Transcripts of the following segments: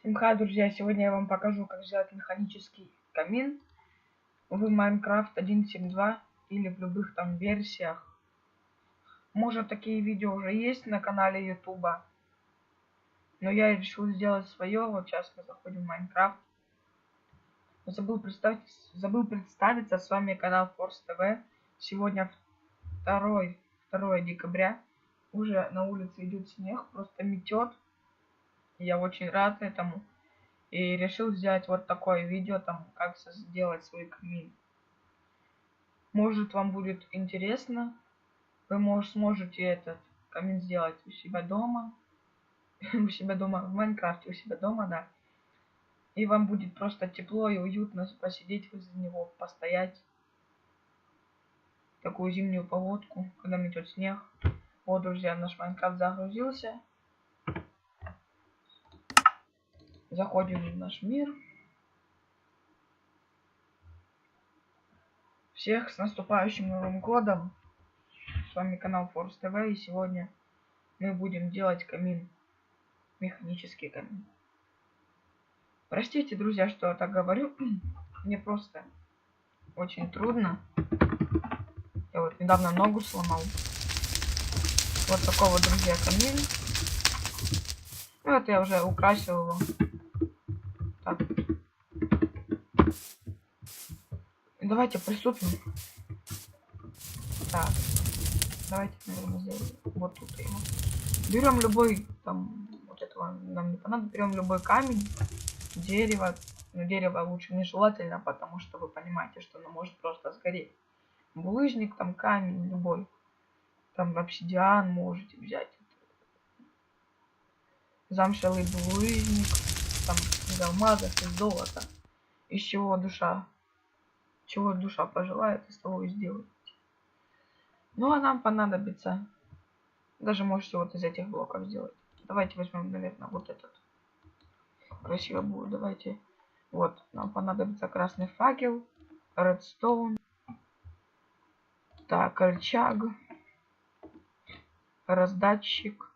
Всем хай, друзья! Сегодня я вам покажу, как сделать механический камин в Minecraft 1.7.2 или в любых там версиях. Может, такие видео уже есть на канале YouTube, но я решил сделать свое. Вот сейчас мы заходим в Minecraft. Забыл представиться, с вами канал Force TV. Сегодня 2 декабря. Уже на улице идет снег, просто метет. Я очень рад этому. И решил сделать вот такое видео, там, как сделать свой камин. Может, вам будет интересно. Вы сможете этот камин сделать у себя дома. У себя дома, в Майнкрафте, у себя дома, да. И вам будет просто тепло и уютно посидеть возле него, постоять. Такую зимнюю погодку, когда метет снег. Вот, друзья, наш Майнкрафт загрузился. Заходим в наш мир. Всех с наступающим Новым годом! С вами канал Force TV, и сегодня мы будем делать камин. Механический камин. Простите, друзья, что я так говорю. Мне просто очень трудно. Я вот недавно ногу сломал. Вот такой вот, друзья, камин. Вот я уже украсил его. Так. Давайте приступим. Так. Давайте, наверное, сделаем вот тут его. Берем любой, там, вот этого нам не понадобится. Берем любой камень, дерево. Но дерево лучше нежелательно, потому что вы понимаете, что оно может просто сгореть. Булыжник, там камень любой. Там обсидиан можете взять. Замшелый булыжник. Там из алмазов, из золота. Из чего душа пожелает, из того и сделать. Ну а нам понадобится. Даже можете вот из этих блоков сделать. Давайте возьмем, наверное, вот этот. Красиво будет. Давайте. Вот. Нам понадобится красный факел. Редстоун. Так, рычаг. Раздатчик.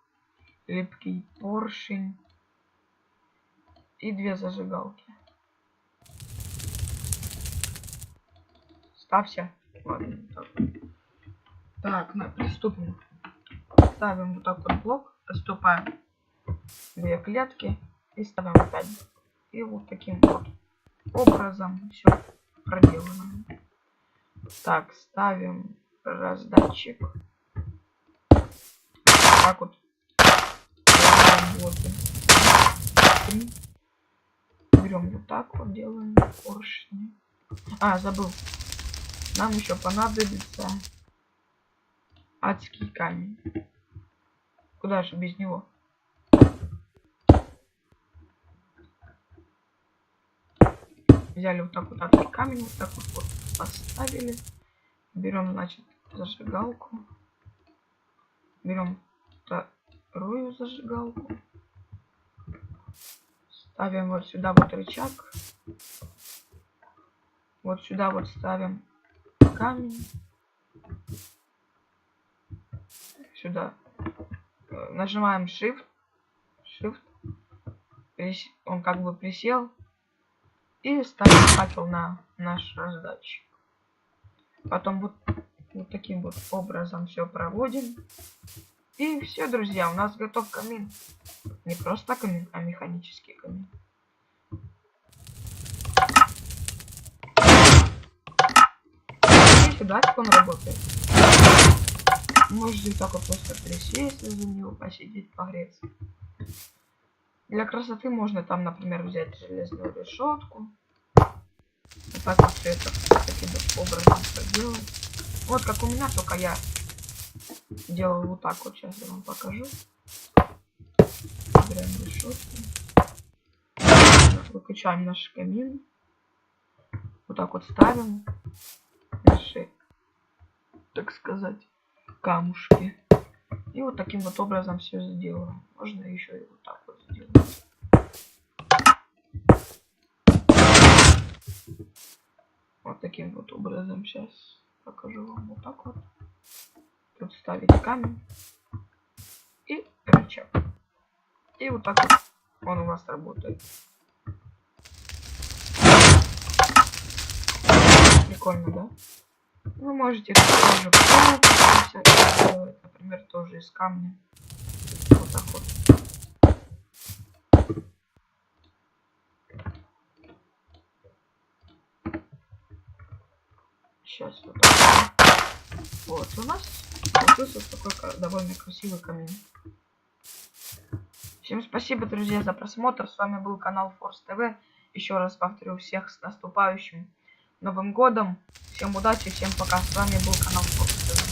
Липкий поршень. И 2 зажигалки. Ставься. Ладно, так, приступим. Ставим вот так вот блок. Отступаем 2 клетки. И ставим 5. И вот таким вот образом все проделано. Так, ставим раздатчик. Так вот. Берем вот так вот, делаем поршни. А, забыл. Нам еще понадобится адский камень. Куда же без него? Взяли вот так вот адский камень, вот так вот поставили. Берем, значит, зажигалку. Берем вторую зажигалку. Ставим вот сюда вот рычаг. Вот сюда вот ставим камень. Сюда нажимаем Shift. Он как бы присел. И ставим факел на наш раздатчик. Потом вот таким вот образом все проводим. И все, друзья, у нас готов камин. Не просто камин, а механический камин. Видите, да, как он работает? Можете так вот просто присесть за него, посидеть, погреться. Для красоты можно там, например, взять железную решетку. Вот так вот все это таким вот образом сделать. Вот как у меня, только я делал вот так вот. Сейчас я вам покажу. Берем решетку. Выключаем наш камин. Вот так вот ставим наши, так сказать, камушки. И вот таким вот образом все сделаем. Можно еще и вот так вот сделать. Вот таким вот образом. Сейчас покажу вам вот так вот. Тут ставить камень и рычаг. И вот так вот Он у вас работает. Прикольно, да? Вы можете тоже делать, например, тоже из камня. Вот так вот. Сейчас вот так. Вот у нас получился такой довольно красивый камин. Всем спасибо, друзья, за просмотр. С вами был канал Force TV. Еще раз повторю, всех с наступающим Новым годом. Всем удачи, всем пока. С вами был канал Force TV.